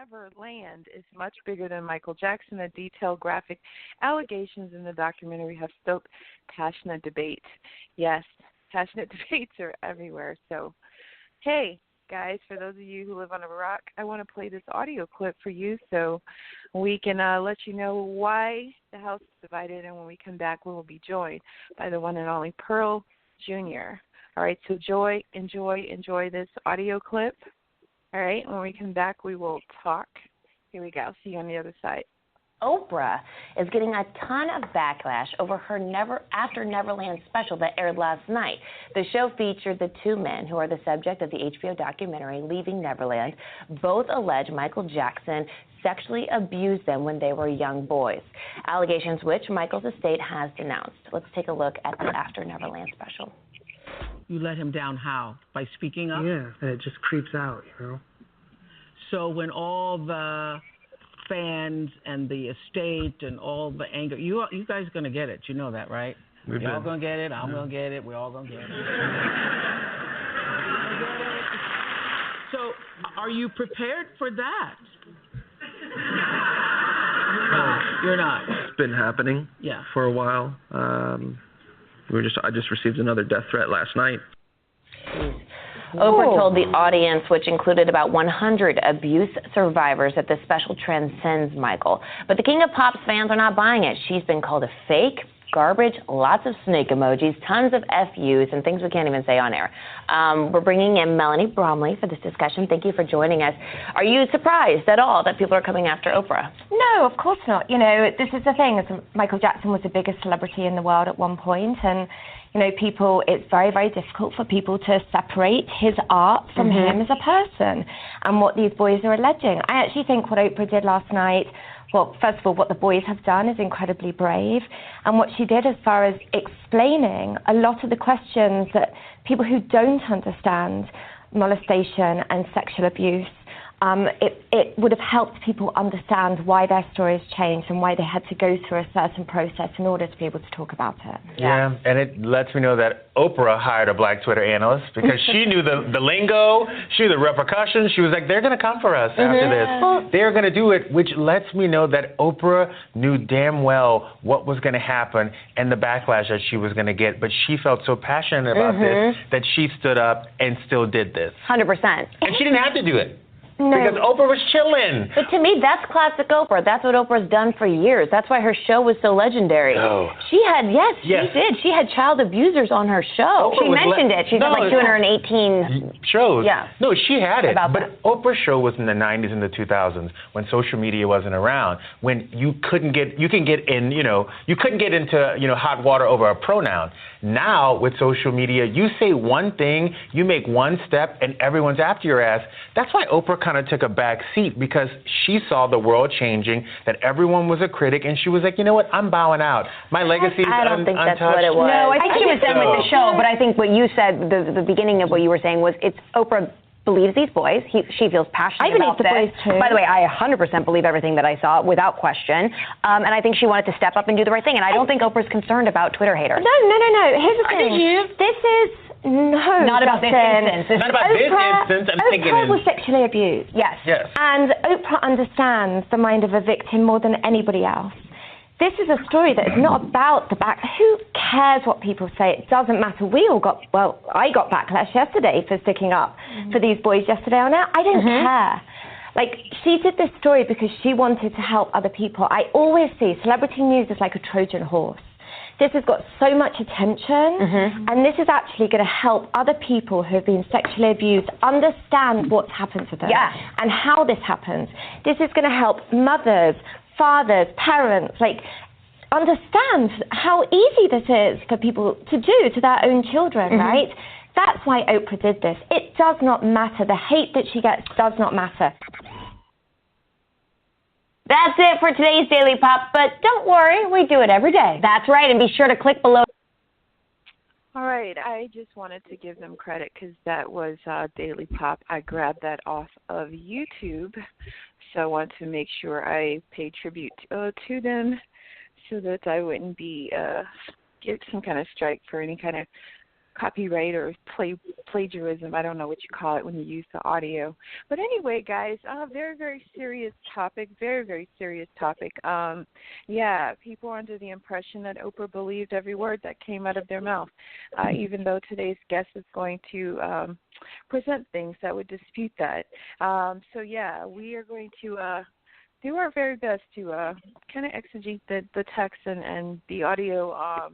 Neverland is much bigger than Michael Jackson. The detailed graphic allegations in the documentary have stoked passionate debate. Yes, passionate debates are everywhere. So, hey, guys, for those of you who live on a rock, I want to play this audio clip for you so we can let you know why the house is divided. And when we come back, we will be joined by the one and only Pearl Jr. All right, so enjoy this audio clip. All right, when we come back, we will talk. Here we go. See you on the other side. Oprah is getting a ton of backlash over her After Neverland special that aired last night. The show featured the two men who are the subject of the HBO documentary Leaving Neverland. Both allege Michael Jackson sexually abused them when they were young boys, allegations which Michael's estate has denounced. Let's take a look at the After Neverland special. You let him down how? By speaking up? Yeah, and it just creeps out, you know. So when all the fans and the estate and all the anger, you guys are going to get it. You know that, right? You're all going to get it. I'm going to get it. We're all going to get it. So are you prepared for that? You're not. It's been happening for a while. I just received another death threat last night. Oprah told the audience, which included about 100 abuse survivors, that the special transcends Michael. But the King of Pop's fans are not buying it. She's been called a fake, garbage, lots of snake emojis, tons of FUs, and things we can't even say on air. We're bringing in Melanie Bromley for this discussion. Thank you for joining us. Are you surprised at all that people are coming after Oprah? No, of course not. You know, this is the thing. Michael Jackson was the biggest celebrity in the world at one point, and you know, it's very, very difficult for people to separate his art from him as a person and what these boys are alleging. I actually think what Oprah did last night, well, first of all, what the boys have done is incredibly brave. And what she did as far as explaining a lot of the questions that people who don't understand molestation and sexual abuse, it would have helped people understand why their stories changed and why they had to go through a certain process in order to be able to talk about it. Yeah, and it lets me know that Oprah hired a black Twitter analyst because she knew the lingo, she knew the repercussions. She was like, they're going to come for us after this. They're going to do it, which lets me know that Oprah knew damn well what was going to happen and the backlash that she was going to get. But she felt so passionate about this that she stood up and still did this. 100%. And she didn't have to do it. No. Because Oprah was chilling. But to me, that's classic Oprah. That's what Oprah's done for years. That's why her show was so legendary. Oh. She did. She had child abusers on her show. Oprah she mentioned it. She had like 218 shows. Yeah. No, she had it. About but Oprah's show was in the 90s and the 2000s when social media wasn't around, when you couldn't get into hot water over a pronoun. Now with social media, you say one thing, you make one step, and everyone's after your ass. That's why Oprah kind of took a back seat, because she saw the world changing, that everyone was a critic, and she was like, you know what, I'm bowing out. My legacy is untouched. I don't think that's what it was. No, I think she was done with the show, but I think what you said, the beginning of what you were saying was it's Oprah believes these boys. She feels passionate about this. I believe the boys too. By the way, I 100% believe everything that I saw without question. And I think she wanted to step up and do the right thing. And I don't think Oprah's concerned about Twitter haters. No. Here's the thing. This is not about this instance. Not about this instance. I'm thinking Oprah was sexually abused. Yes. And Oprah understands the mind of a victim more than anybody else. This is a story that is not about the back. Who cares what people say? It doesn't matter. I got backlash yesterday for sticking up for these boys yesterday on air. I don't care. Like, she did this story because she wanted to help other people. I always see celebrity news as like a Trojan horse. This has got so much attention, and this is actually going to help other people who have been sexually abused understand what's happened to them and how this happens. This is going to help mothers, fathers, parents, understand how easy this is for people to do to their own children, right? That's why Oprah did this. It does not matter. The hate that she gets does not matter. That's it for today's Daily Pop, but don't worry, we do it every day. That's right, and be sure to click below. All right, I just wanted to give them credit because that was Daily Pop. I grabbed that off of YouTube, so I want to make sure I pay tribute to them so that I wouldn't be get some kind of strike for any kind of copyright or plagiarism. I don't know what you call it when you use the audio. But anyway, guys, very, very serious topic. Very, very serious topic. People are under the impression that Oprah believed every word that came out of their mouth, even though today's guest is going to present things that would dispute that. We are going to do our very best to kind of exegete the text and the audio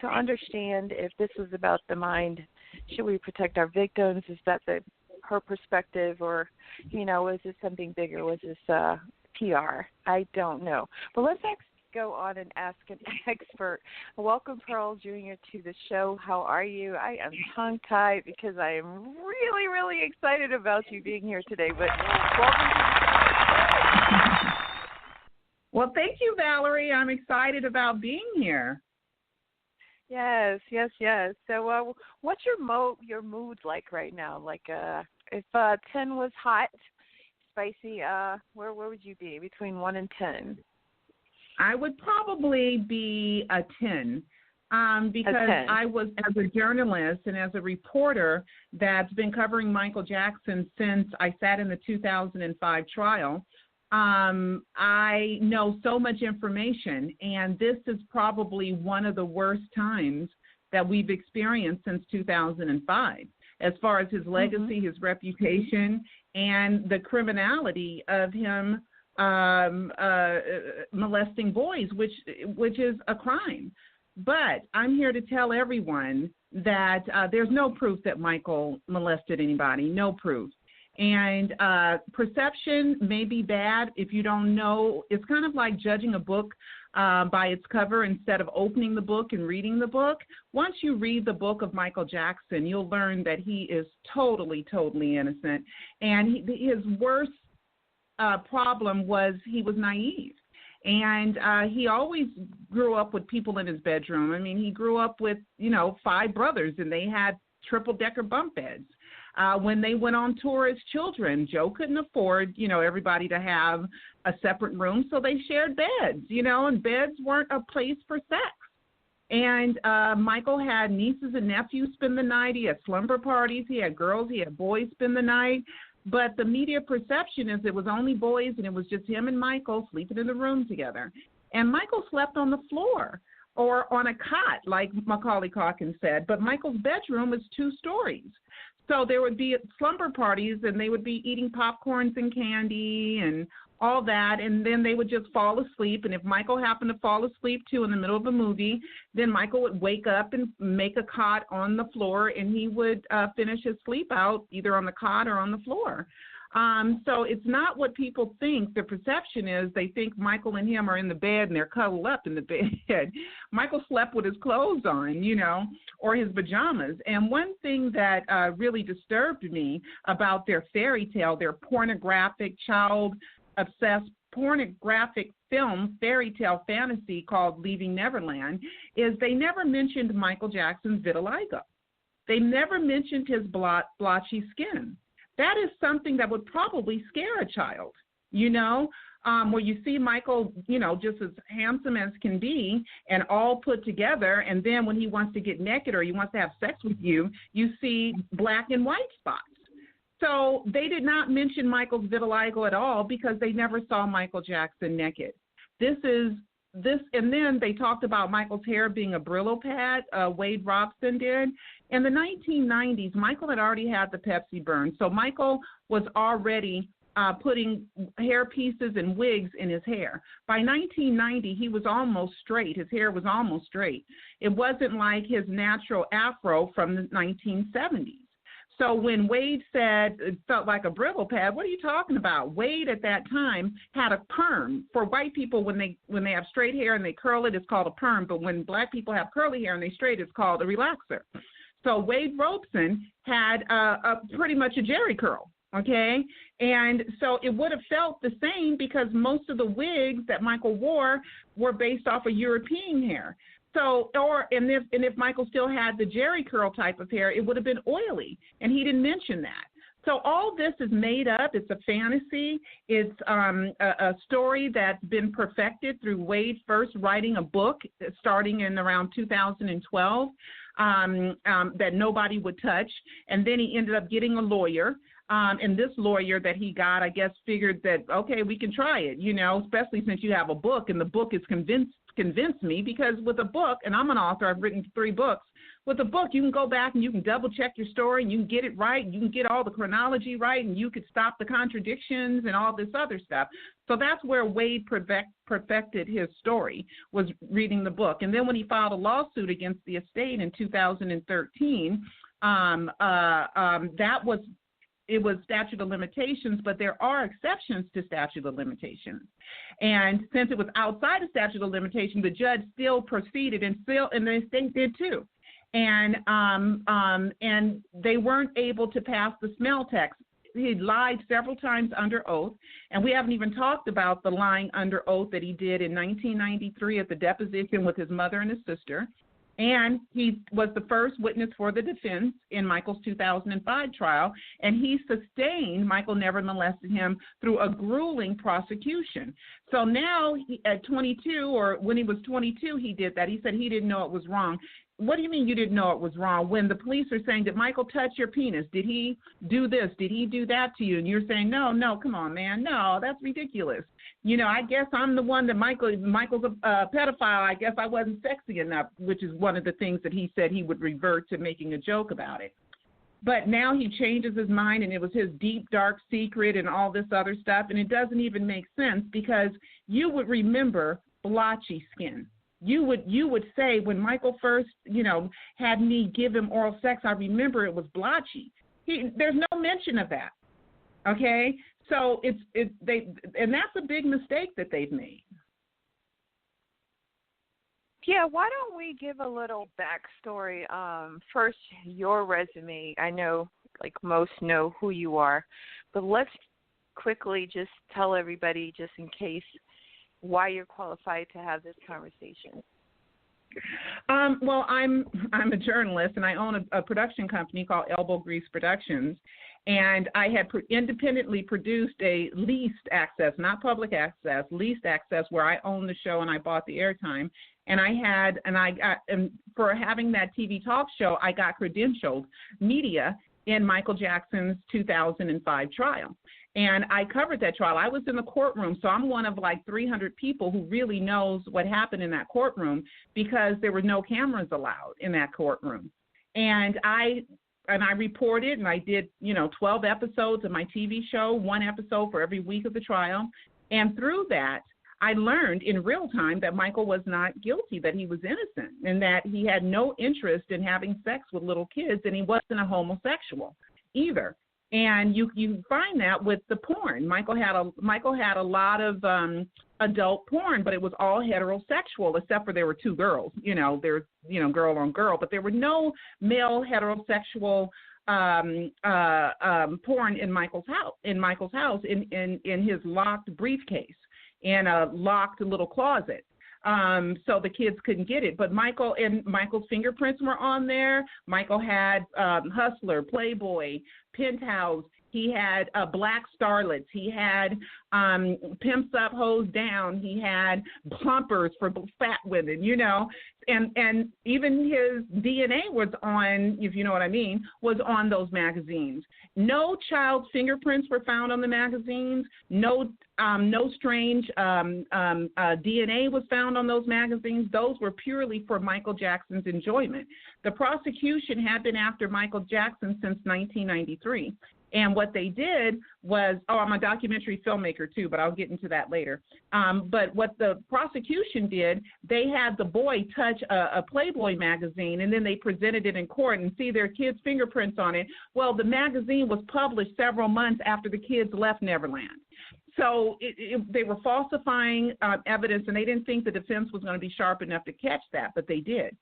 to understand if this was about the mind. Should we protect our victims? Is that her perspective, or, was this something bigger? Was this PR? I don't know. But let's go on and ask an expert. Welcome, Pearl Jr., to the show. How are you? I am tongue-tied because I am really, really excited about you being here today. But welcome to the show. Well, thank you, Valerie. I'm excited about being here. Yes. So what's your mood like right now? Like if 10 was hot, spicy, where would you be between 1 and 10? I would probably be a 10 because I was, as a journalist and as a reporter that's been covering Michael Jackson since I sat in the 2005 trial. I know so much information, and this is probably one of the worst times that we've experienced since 2005, as far as his legacy, his reputation, and the criminality of him molesting boys, which is a crime. But I'm here to tell everyone that there's no proof that Michael molested anybody, no proof. And perception may be bad if you don't know. It's kind of like judging a book by its cover instead of opening the book and reading the book. Once you read the book of Michael Jackson, you'll learn that he is totally, totally innocent. And his worst problem was he was naive. And he always grew up with people in his bedroom. I mean, he grew up with, 5 brothers, and they had triple-decker bunk beds. When they went on tour as children, Joe couldn't afford, everybody to have a separate room, so they shared beds, and beds weren't a place for sex. And Michael had nieces and nephews spend the night. He had slumber parties. He had girls. He had boys spend the night. But the media perception is it was only boys, and it was just him and Michael sleeping in the room together. And Michael slept on the floor or on a cot, like Macaulay Culkin said. But Michael's bedroom was 2 stories. So there would be slumber parties, and they would be eating popcorns and candy and all that, and then they would just fall asleep. And if Michael happened to fall asleep, too, in the middle of a movie, then Michael would wake up and make a cot on the floor, and he would finish his sleep out either on the cot or on the floor. So it's not what people think. The perception is they think Michael and him are in the bed and they're cuddled up in the bed. Michael slept with his clothes on, or his pajamas. And one thing that really disturbed me about their fairy tale, their pornographic, child-obsessed pornographic film fairy tale fantasy called Leaving Neverland, is they never mentioned Michael Jackson's vitiligo. They never mentioned his blotchy skin. That is something that would probably scare a child, where you see Michael, just as handsome as can be and all put together, and then when he wants to get naked or he wants to have sex with you, you see black and white spots. So they did not mention Michael's vitiligo at all because they never saw Michael Jackson naked. And then they talked about Michael's hair being a Brillo pad, Wade Robson did. In the 1990s, Michael had already had the Pepsi burn, so Michael was already putting hair pieces and wigs in his hair. By 1990, he was almost straight. His hair was almost straight. It wasn't like his natural afro from the 1970s. So when Wade said it felt like a Brillo pad, what are you talking about? Wade at that time had a perm. For white people, when they have straight hair and they curl it, it's called a perm. But when black people have curly hair and they straight, it's called a relaxer. So Wade Robson had pretty much a Jerry curl, okay? And so it would have felt the same because most of the wigs that Michael wore were based off of European hair. So, if Michael still had the Jerry curl type of hair, it would have been oily, and he didn't mention that. So all this is made up. It's a fantasy. It's a story that's been perfected through Wade first writing a book starting in around 2012. that nobody would touch. And then he ended up getting a lawyer. And this lawyer that he got, I guess, figured that, okay, we can try it, especially since you have a book, and the book is convinced me, because with a book, and I'm an author, I've written 3 books. With a book, you can go back and you can double check your story, and you can get it right, and you can get all the chronology right, and you could stop the contradictions and all this other stuff. So that's where Wade perfected his story, was reading the book. And then when he filed a lawsuit against the estate in 2013, it was statute of limitations, but there are exceptions to statute of limitations. And since it was outside of statute of limitations, the judge still proceeded, and the estate did too. And they weren't able to pass the smell test. He lied several times under oath, and we haven't even talked about the lying under oath that he did in 1993 at the deposition with his mother and his sister. And he was the first witness for the defense in Michael's 2005 trial, and he sustained Michael never molested him through a grueling prosecution. So now at 22, or when he was 22, he did that. He said he didn't know it was wrong. What do you mean you didn't know it was wrong? When the police are saying, did Michael touch your penis? Did he do this? Did he do that to you? And you're saying, no, come on, man. No, that's ridiculous. I guess I'm the one that Michael's a pedophile. I guess I wasn't sexy enough, which is one of the things that he said he would revert to making a joke about it. But now he changes his mind, and it was his deep, dark secret and all this other stuff. And it doesn't even make sense, because you would remember blotchy skin. You would say, when Michael first, had me give him oral sex, I remember it was blotchy. There's no mention of that. Okay? So and that's a big mistake that they've made. Yeah, why don't we give a little backstory? First, your resume. I know, like, most know who you are, but let's quickly just tell everybody, just in case, why you're qualified to have this conversation. Well, I'm a journalist, and I own a production company called Elbow Grease Productions, and I had independently produced a leased access, not public access, leased access, where I owned the show and I bought the airtime. And for having that TV talk show, I got credentialed media in Michael Jackson's 2005 trial. And I covered that trial. I was in the courtroom, so I'm one of like 300 people who really knows what happened in that courtroom, because there were no cameras allowed in that courtroom. And I reported, and I did, 12 episodes of my TV show, 1 episode for every week of the trial. And through that, I learned in real time that Michael was not guilty, that he was innocent, and that he had no interest in having sex with little kids, and he wasn't a homosexual either. And you find that with the porn. Michael had a lot of adult porn, but it was all heterosexual, except for there were 2 girls. There's girl on girl, but there were no male heterosexual porn in Michael's house. In his locked briefcase, in a locked little closet. So the kids couldn't get it. But Michael's fingerprints were on there. Michael had Hustler, Playboy, Penthouse. He had Black Starlets. He had Pimps Up, Hoes Down. He had Plumpers for fat women, And even his DNA was on, if you know what I mean, was on those magazines. No child's fingerprints were found on the magazines. No strange DNA was found on those magazines. Those were purely for Michael Jackson's enjoyment. The prosecution had been after Michael Jackson since 1993. And what they did was, I'm a documentary filmmaker too, but I'll get into that later. But what the prosecution did, they had the boy touch a Playboy magazine, and then they presented it in court and see their kids' fingerprints on it. Well, the magazine was published several months after the kids left Neverland. So they were falsifying evidence, and they didn't think the defense was going to be sharp enough to catch that, but they did.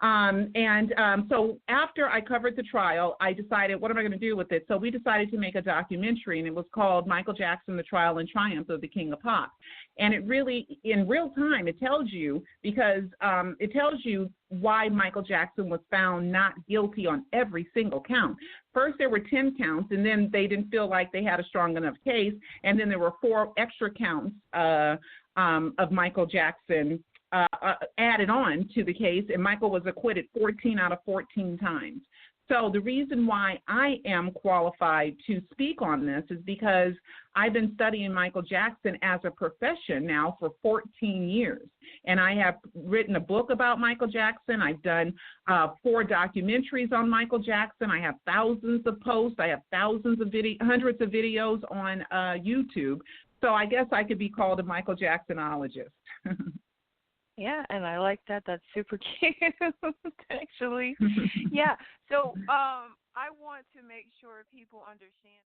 So after I covered the trial, I decided, what am I going to do with it? So we decided to make a documentary, and it was called Michael Jackson, The Trial and Triumph of the King of Pop. And it really, in real time, it tells you, because it tells you why Michael Jackson was found not guilty on every single count. First, there were 10 counts, and then they didn't feel like they had a strong enough case. And then there were 4 extra counts of Michael Jackson added on to the case, and Michael was acquitted 14 out of 14 times. So the reason why I am qualified to speak on this is because I've been studying Michael Jackson as a profession now for 14 years. And I have written a book about Michael Jackson. I've done 4 documentaries on Michael Jackson. I have thousands of posts. I have hundreds of videos on YouTube. So I guess I could be called a Michael Jacksonologist. Yeah, and I like that. That's super cute, actually. Yeah, so I want to make sure people understand.